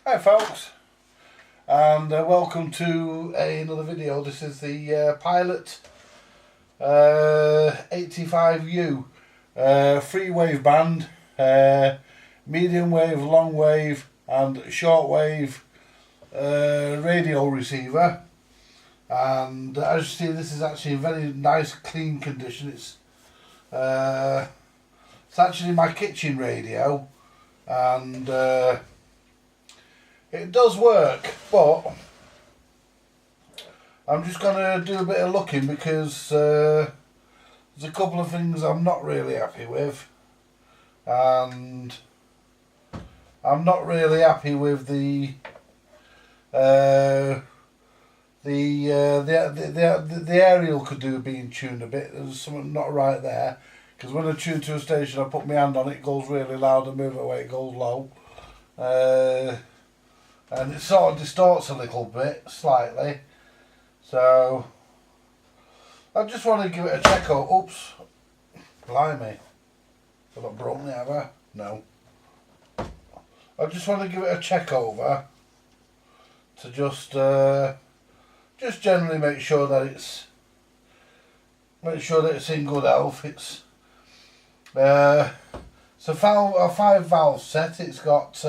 Hi folks, and welcome to another video. This is the Pilot 85U free wave band, medium wave, long wave and short wave radio receiver. And as you see, this is actually in very nice clean condition. It's actually my kitchen radio, and it does work, but I'm just going to do a bit of looking because there's a couple of things I'm not really happy with, and I'm not really happy with the aerial could do being tuned a bit. There's something not right there, because when I tune to a station, I put my hand on it, it goes really loud, and move it away, it goes low. And it sort of distorts a little bit, slightly. So I just want to give it a check out. Oops, blimey, have I broken it, have I? No. I just want to give it a check over to just generally make sure that it's in good health. It's a 5 valve set. It's got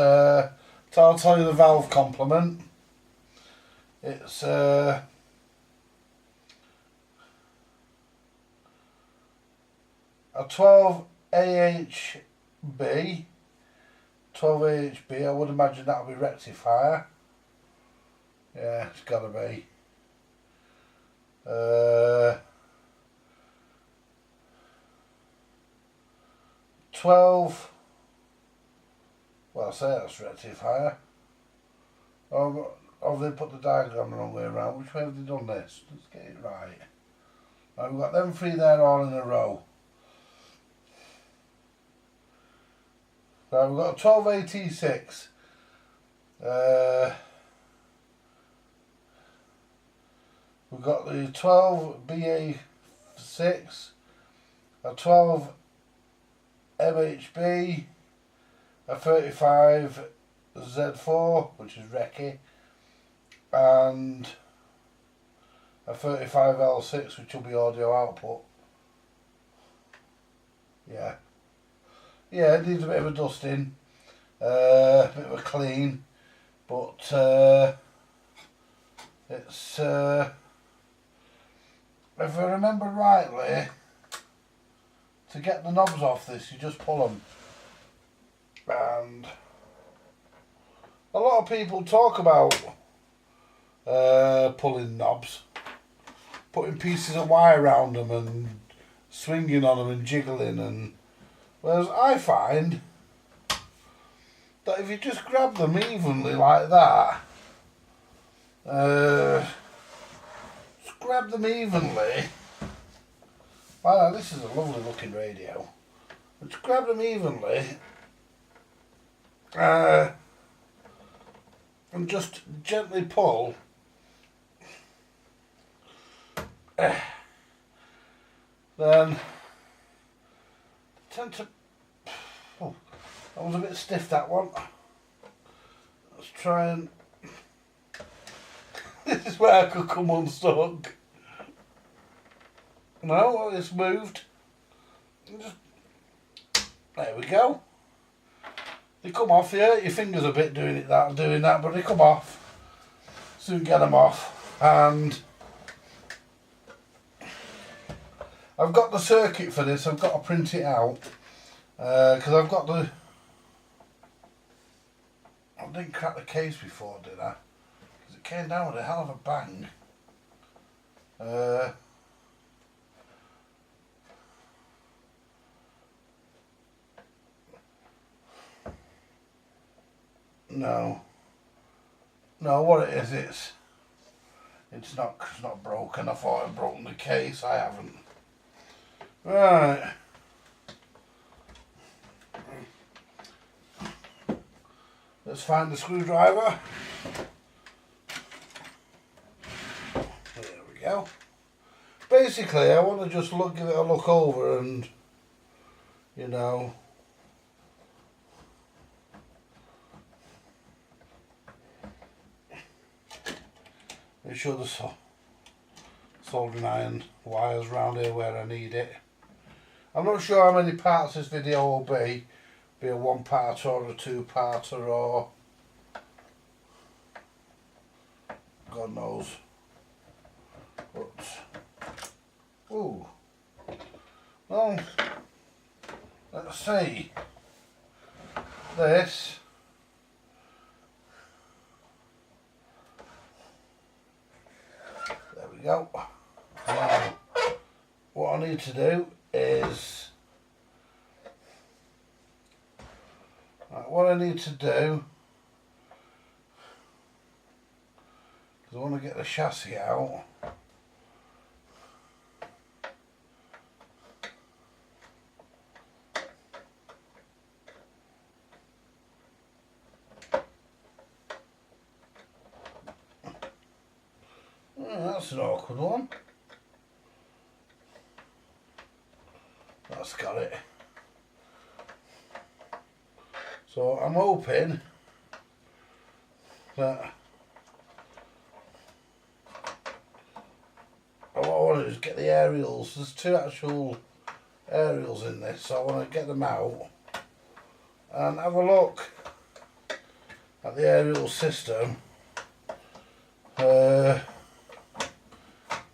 I'll tell you the valve complement. It's a 12 AHB. 12 AHB. I would imagine that'll be rectifier. Yeah, it's gotta be. 12. Well, I say that's rectifier. Oh, they put the diagram the wrong way around. Which way have they done this? Let's get it right. Right, we've got them three there all in a row. Right, we've got a 12 AT6. We've got the 12 BA6, a 12 MHB, a 35 Z4, which is Recce, and a 35 L6, which will be audio output. Yeah, it needs a bit of a dusting, a bit of a clean, but it's if I remember rightly, to get the knobs off this, you just pull them. And a lot of people talk about pulling knobs, putting pieces of wire around them and swinging on them and jiggling, and whereas I find that if you just grab them evenly like that, just grab them evenly. Wow, this is a lovely looking radio. Just grab them evenly. And just gently pull. Then tend to. Oh, that was a bit stiff, that one. Let's try and. This is where I could come unstuck. No, well, it's moved. Just, there we go. They come off. They hurt your fingers a bit doing that, but they come off. Soon get them off. And I've got the circuit for this. I've got to print it out because I've got the. I didn't crack the case before, did I? Because it came down with a hell of a bang. No, what it is, it's not broken. I thought I'd broken the case. I haven't. Right. Let's find the screwdriver. There we go. Basically, I want to just give it a look over and, you know, Make sure the soldering iron wires round here where I need it. I'm not sure how many parts this video will be a one-parter or a two-parter or God knows. But ooh, well, let's see. This there we go. Now, what I need to do is what I need to do is I want to get the chassis out. That's an awkward one. That's got it. So I'm hoping that what I want to do is get the aerials. There's two actual aerials in this, so I want to get them out and have a look at the aerial system.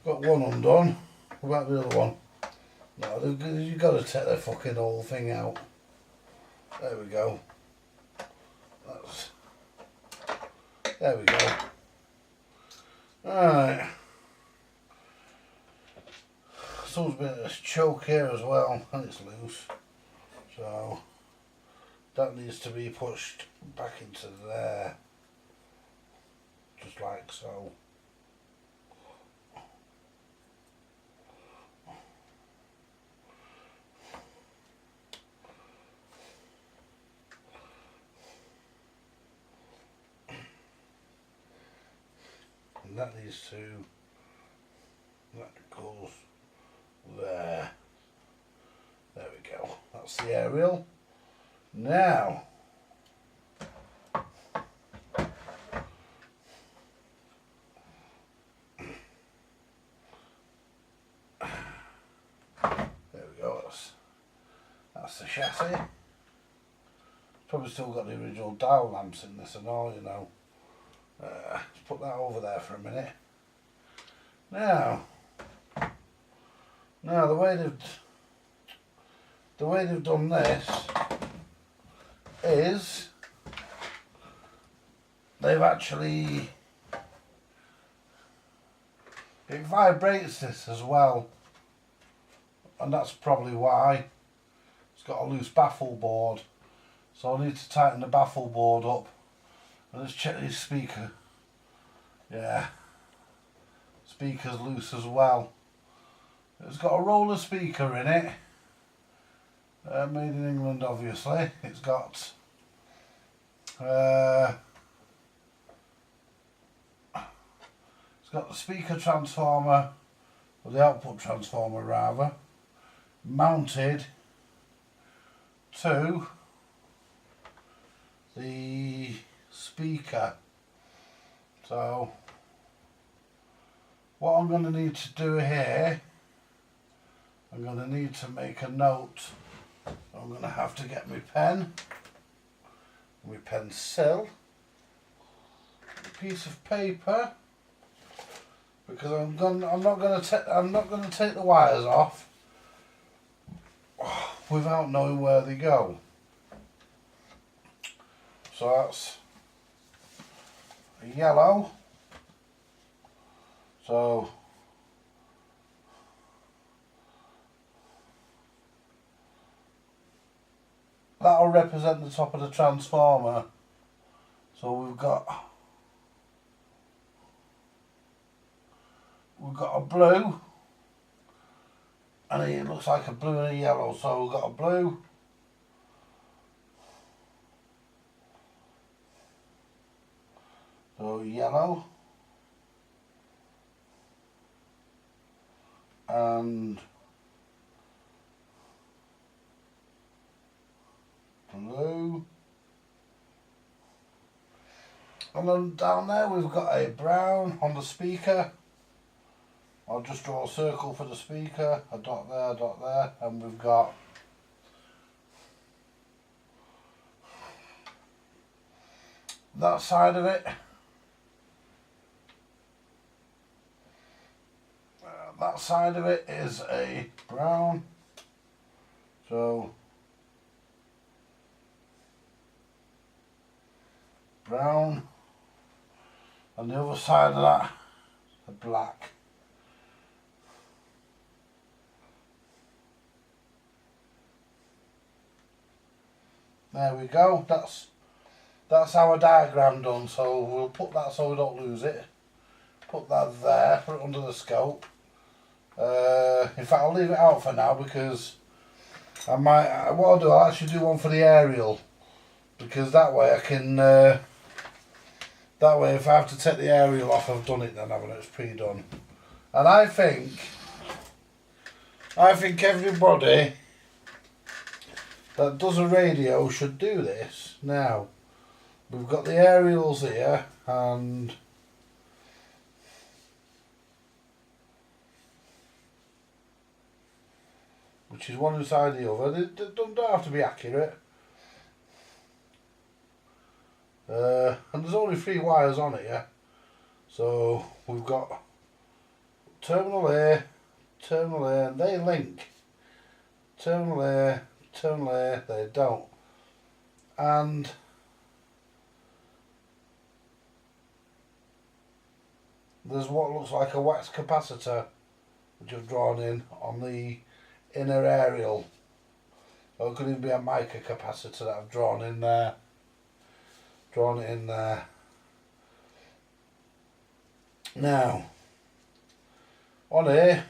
Got one undone. What about the other one? No, you've got to take the fucking whole thing out. There we go. There we go. Alright. Someone's been in this choke here as well, and it's loose. So that needs to be pushed back into there. Just like so. And that needs to, that goes there. There we go. That's the aerial. Now, there we go. That's the chassis. Probably still got the original dial lamps in this and all, you know. Let's put that over there for a minute. Now the way they've done this is they've actually, it vibrates this as well, and that's probably why it's got a loose baffle board. So I need to tighten the baffle board up. Let's check this speaker. Yeah, speaker's loose as well. It's got a roller speaker in it, made in England obviously. It's got the speaker transformer, or the output transformer rather, mounted to the speaker. So what I'm going to need to do here, I'm going to need to make a note. I'm going to have to get my pen, my pencil, a piece of paper, because I'm not going to take the wires off without knowing where they go. So that's a yellow. So that'll represent the top of the transformer. So we've got a blue, and it looks like a blue and a yellow. So we've got a blue, so yellow, and blue, And then down there we've got a brown on the speaker. I'll just draw a circle for the speaker, a dot there, and we've got that side of it. That side of it is a brown. So brown, and the other side of that, a black. There we go. That's our diagram done. So we'll put that so we don't lose it. Put that there. Put it under the scope. In fact, I'll leave it out for now because I might. What I'll do, I'll actually do one for the aerial, because that way I can. That way, if I have to take the aerial off, I've done it then, haven't I? It's pre-done. And I think everybody that does a radio should do this. Now, we've got the aerials here, and which is one inside the other. They don't have to be accurate. And there's only 3 wires on it, yeah. So we've got terminal A, and they link. Terminal A, they don't. And there's what looks like a wax capacitor, which I've drawn in on the inner aerial. Or it could even be a mica capacitor that I've drawn in there. Drawn it in there. Now, on here,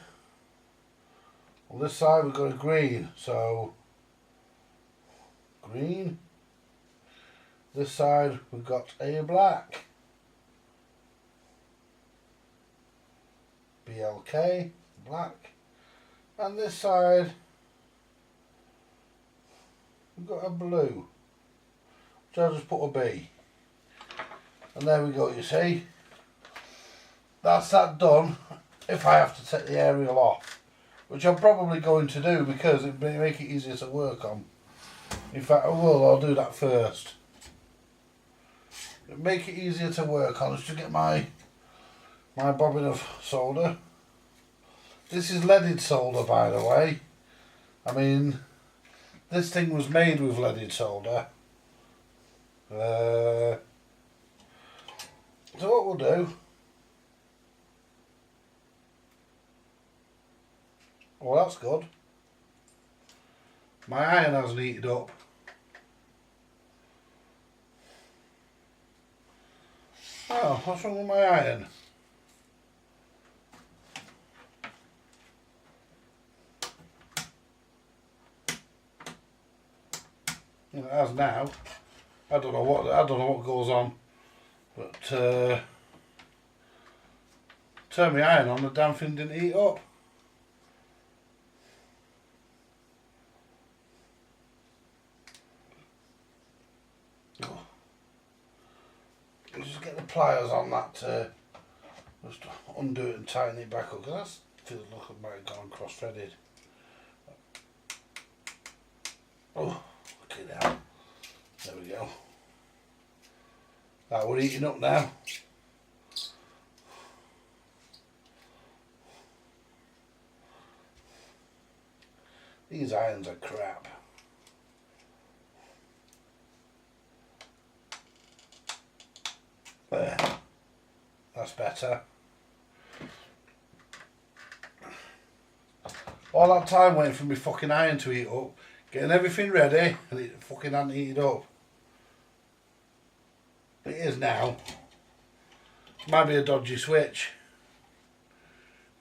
on this side we've got a green, so green. This side we've got a black. BLK, black. And this side we've got a blue, which I'll just put a B. And there we go, you see. That's that done if I have to take the aerial off, which I'm probably going to do because it may make it easier to work on. In fact, I'll do that first. It'll make it easier to work on. Let's just get my bobbin of solder. This is leaded solder, by the way. I mean, this thing was made with leaded solder. So what we'll do, well, that's good. My iron hasn't heated up. Oh, what's wrong with my iron? It has now. I don't know what goes on, but turn my iron on, the damn thing didn't heat up. Let's just get the pliers on that to just undo it and tighten it back up, because that feels like it might have gone cross-threaded. Oh, okay now. There we go. Right, we're heating up now. These irons are crap. There. That's better. All that time waiting for my fucking iron to heat up, getting everything ready, and it fucking hadn't heated up. It is now. Might be a dodgy switch.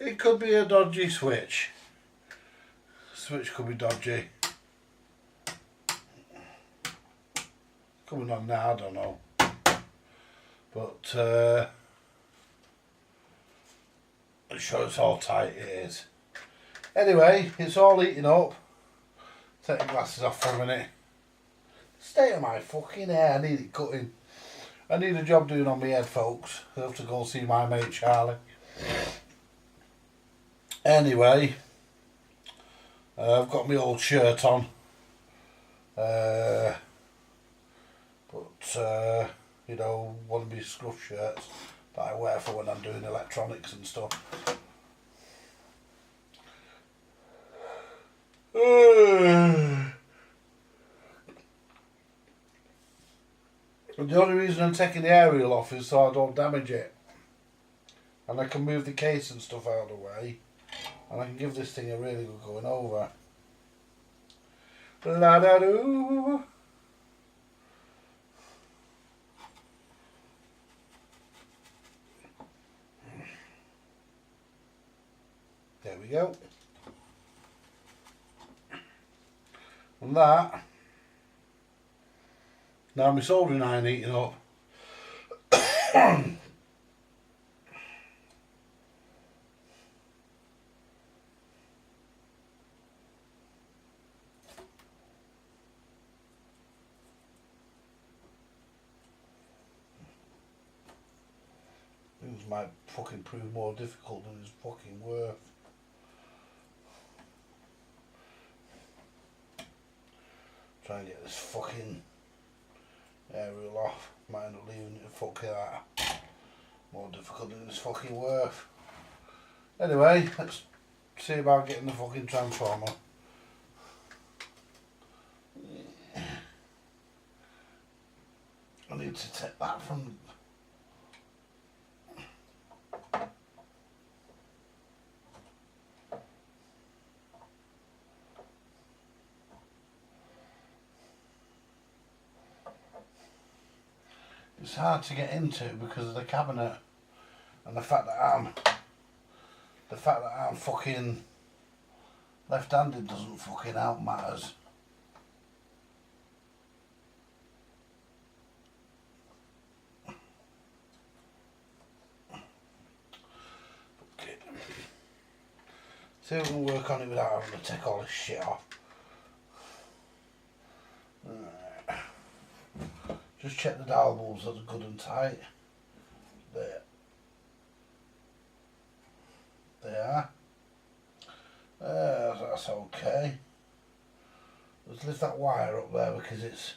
It could be a dodgy switch. Switch could be dodgy. Coming on now, I don't know. But I'm sure it's all tight, it is. Anyway, it's all heating up. Take the glasses off for a minute. State of my fucking hair, I need it cutting. I need a job doing on my head, folks. I have to go and see my mate Charlie. Anyway, I've got my old shirt on. But you know, one of my scruff shirts that I wear for when I'm doing electronics and stuff. And the only reason I'm taking the aerial off is so I don't damage it. And I can move the case and stuff out of the way. And I can give this thing a really good going over. La da doo. There we go. And that. Now my soldering iron heating up. Things might fucking prove more difficult than it's fucking worth. Try and get this fucking aerial off. Might end up leaving it fucking that. More difficult than it's fucking worth. Anyway, let's see about getting the fucking transformer. I need to take that from. It's hard to get into because of the cabinet and the fact that I'm fucking left-handed doesn't fucking help matters. Okay. See if we can work on it without having to take all this shit off. Just check the dial bulbs that are good and tight. There. They are. That's okay. Let's lift that wire up there because it's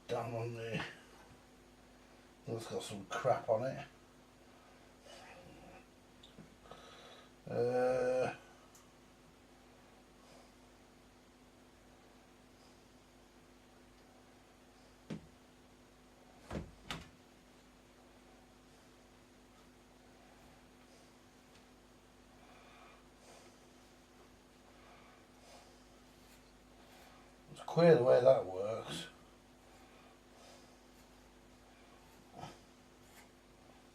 down on the. It's got some crap on it. Queer the way that works.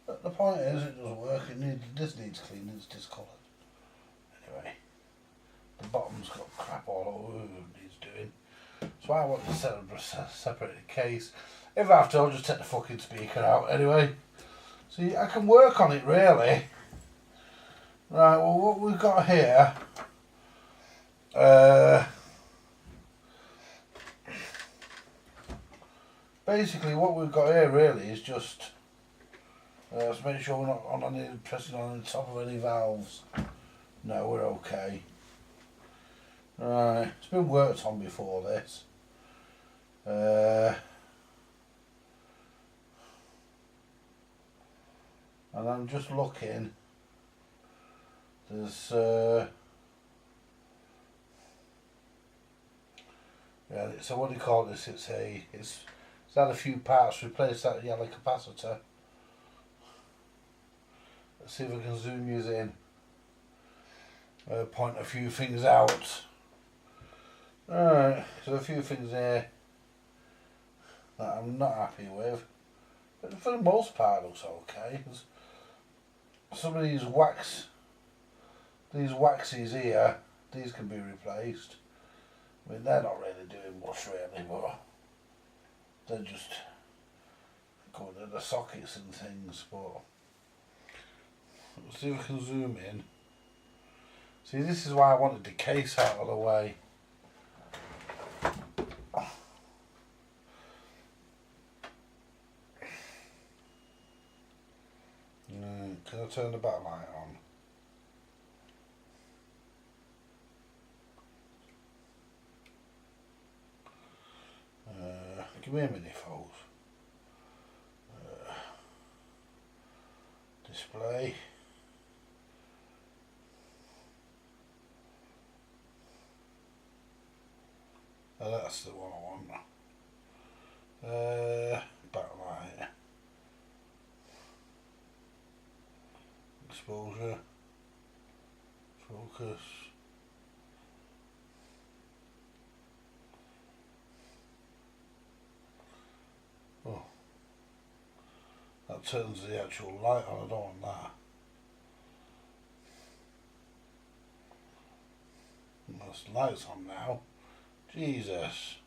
But the point is, it doesn't work. This needs cleaning. It's discoloured. Anyway, the bottom's got crap all over. It needs doing. So I want to set up a separated case. If I have to, I'll just take the fucking speaker out. Anyway, see, I can work on it really. Right. Well, what we've got here. Basically, what we've got here really is just to make sure we're not pressing on the top of any valves. No, we're okay. Right, it's been worked on before this. And I'm just looking. There's yeah. So what do you call this? It's had a few parts. Replace that yellow capacitor. Let's see if I can zoom you in. Point a few things out. Alright, so a few things here that I'm not happy with. But for the most part it looks okay. There's some of these waxes here, these can be replaced. I mean, they're not really doing much really, but they're just going to the sockets and things. But let's see if I can zoom in. See, this is why I wanted the case out of the way. Can I turn the backlight on? Give me a minute, folks. Display. Oh, that's the one I want. Backlight. Exposure. Focus. Oh, that turns the actual light on. I don't want that. That's lights on now. Jesus.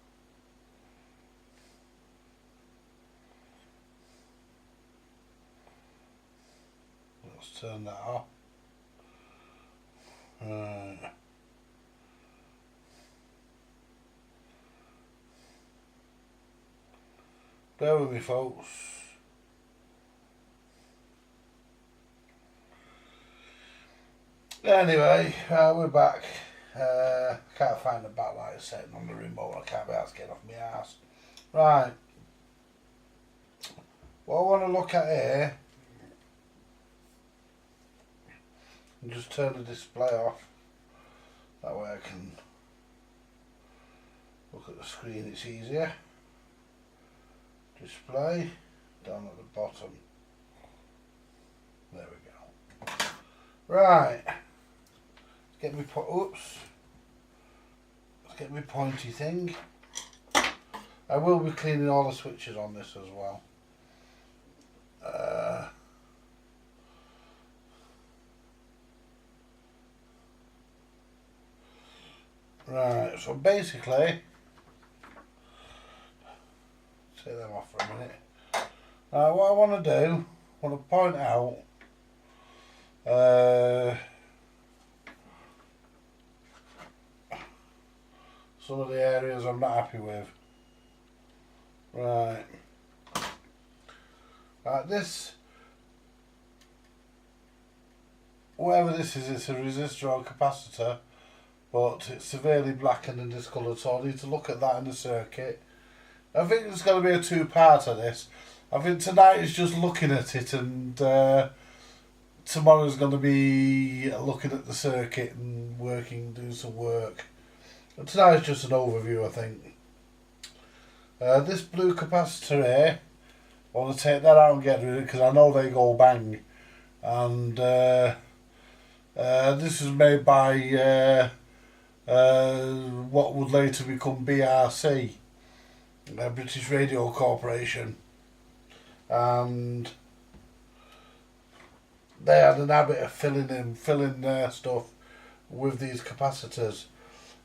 Let's turn that off. Right. Bear with me, folks. Anyway, we're back. Can't find the backlight setting on the remote. I can't be asked to get off my ass. Right. What I want to look at here, and just turn the display off. That way I can look at the screen. It's easier. Display down at the bottom. There we go. Right. Let's get my pointy thing. I will be cleaning all the switches on this as well. Right, so basically, take them off for a minute. What I want to do, I want to point out some of the areas I'm not happy with. Right. This, whatever this is, it's a resistor or capacitor, but it's severely blackened and discoloured, so I need to look at that in the circuit. I think there's going to be a two-part of this. I think tonight is just looking at it, and tomorrow's going to be looking at the circuit and doing some work. And tonight's just an overview, I think. This blue capacitor here, I want to take that out and get rid of it because I know they go bang. And this is made by what would later become BRC, British Radio Corporation, and they had an habit of filling their stuff with these capacitors.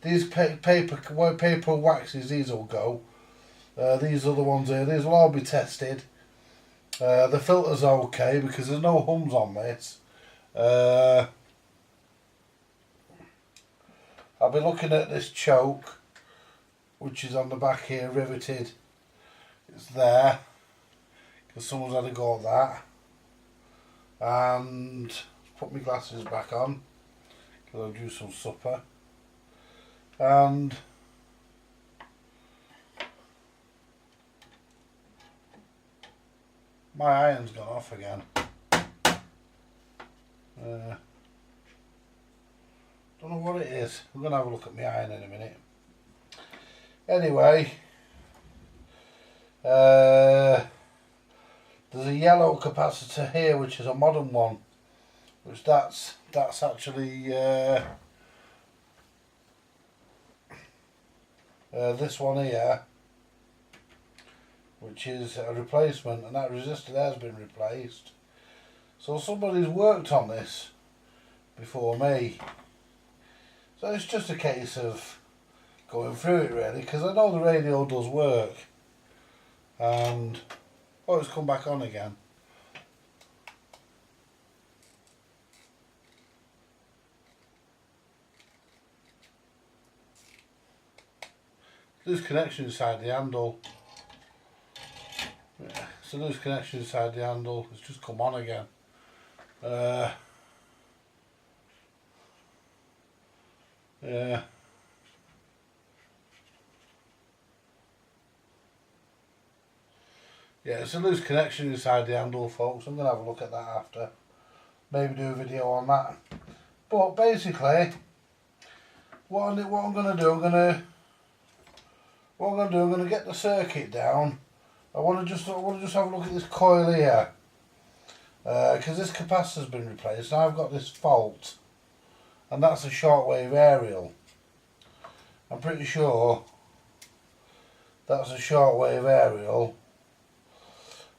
These paper waxes, these will go. These other ones here, these will all be tested. The filter's okay because there's no hums on this. I'll be looking at this choke, which is on the back here, riveted. It's there because someone's had a go at that. And put my glasses back on because I'll do some supper. And my iron's gone off again. Don't know what it is. We're going to have a look at my iron in a minute. Anyway, there's a yellow capacitor here, which is a modern one, which that's actually this one here, which is a replacement, and that resistor there has been replaced. So somebody's worked on this before me. So it's just a case of going through it really, because I know the radio does work. And oh, it's come back on again. Loose connection inside the handle. Yeah, it's a loose connection inside the handle. It's just come on again. Yeah. Yeah, it's a loose connection inside the handle, folks. I'm going to have a look at that after. Maybe do a video on that. But basically, what I'm going to do, I'm going to get the circuit down. I want to just have a look at this coil here, because this capacitor's been replaced. Now I've got this fault, and that's a shortwave aerial. I'm pretty sure that's a shortwave aerial,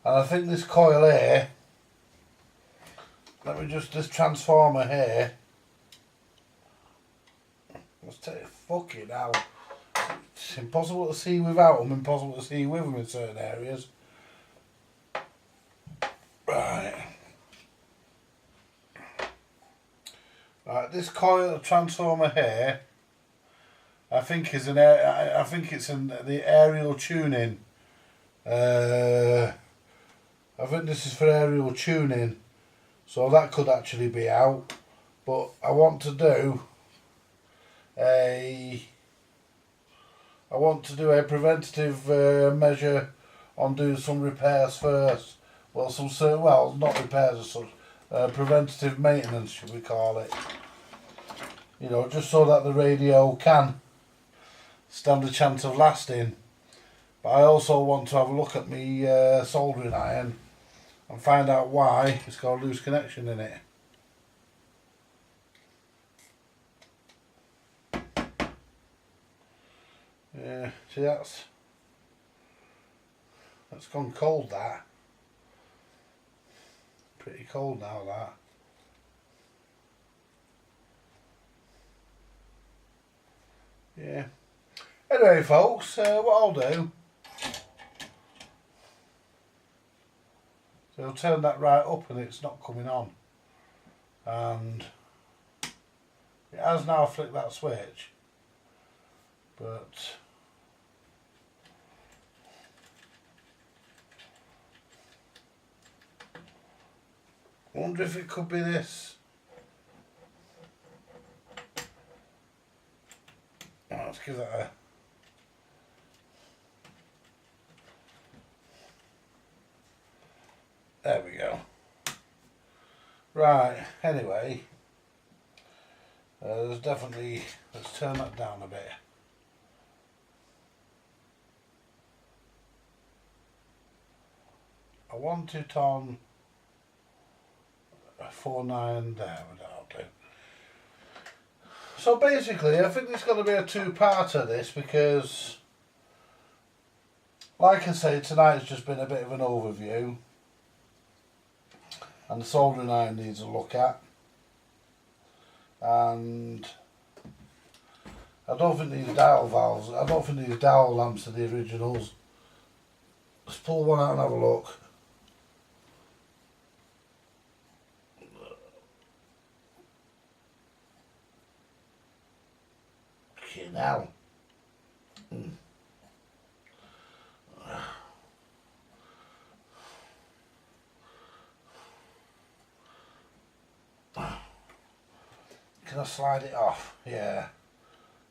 and I think this coil here. Let me just this transformer here. Let's take fucking hell. It's impossible to see without them, impossible to see with them in certain areas. Right. Right, this coil transformer here, I think is I think it's the aerial tuning. I think this is for aerial tuning, so that could actually be out. But I want to do a preventative measure on doing some repairs first. Well, not repairs as such. Preventative maintenance, should we call it? You know, just so that the radio can stand a chance of lasting. But I also want to have a look at my soldering iron and find out why it's got a loose connection in it. Yeah, see that's gone cold, that. Pretty cold now, that. Yeah. Anyway, folks, what I'll do, so I'll turn that right up and it's not coming on. And it has now flicked that switch, but I wonder if it could be this. Oh, let's give that a... There we go. Right, anyway, there's definitely... Let's turn that down a bit. I want it on 4.9 there, that'll do. So basically, I think there's going to be a two-parter this, because, like I say, tonight's just been a bit of an overview, and the soldering iron needs a look at, and I don't think these dial lamps are the originals. Let's pull one out and have a look. Okay, now. Can I slide it off? Yeah,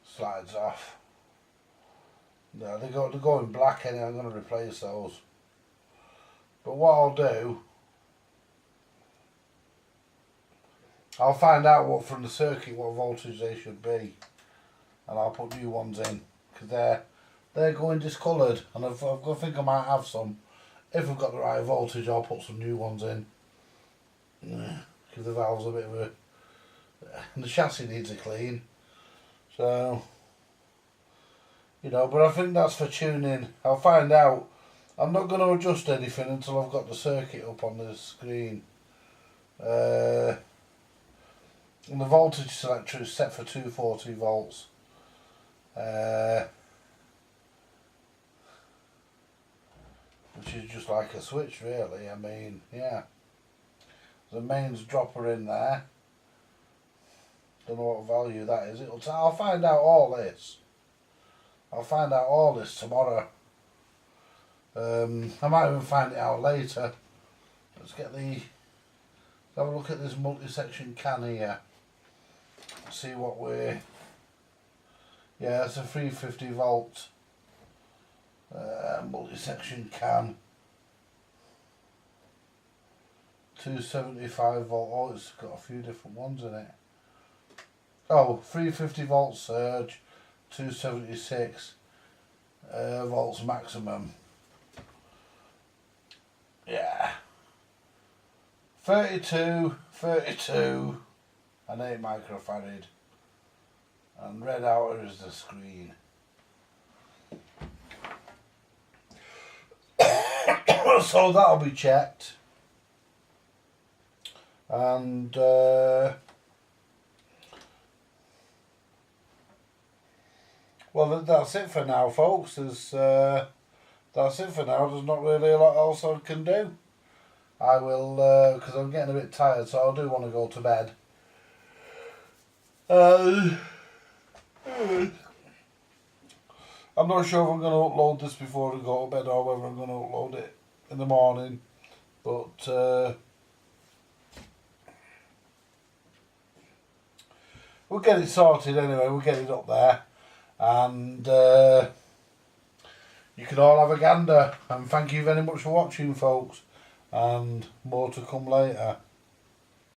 slides off. No, they're going black anyway. I'm going to replace those. But what I'll do, I'll find out what from the circuit what voltage they should be, and I'll put new ones in, because they're going discoloured, and I think I might have some. If I've got the right voltage, I'll put some new ones in. Because the valve's a bit of a... And the chassis needs a clean. So, you know, but I think that's for tuning. I'll find out. I'm not going to adjust anything until I've got the circuit up on the screen. And the voltage selector is set for 240 volts. Which is just like a switch, really. I mean, yeah. The mains dropper in there. Don't know what value that is. I'll find out all this. I'll find out all this tomorrow. I might even find it out later. Let's get have a look at this multi-section can here. See what we're... Yeah, it's a 350 volt multi-section can. 275 volt. Oh, it's got a few different ones in it. Oh, 350 volt surge, 276 volts maximum. Yeah. 32, and 8 microfarad. And red outer is the screen. So that'll be checked. And well, that's it for now, folks. That's it for now. There's not really a lot else I can do. I will, because I'm getting a bit tired, so I do want to go to bed. I'm not sure if I'm going to upload this before I go to bed or whether I'm going to upload it in the morning, but we'll get it sorted anyway. We'll get it up there, and you can all have a gander. And thank you very much for watching, folks, and more to come later.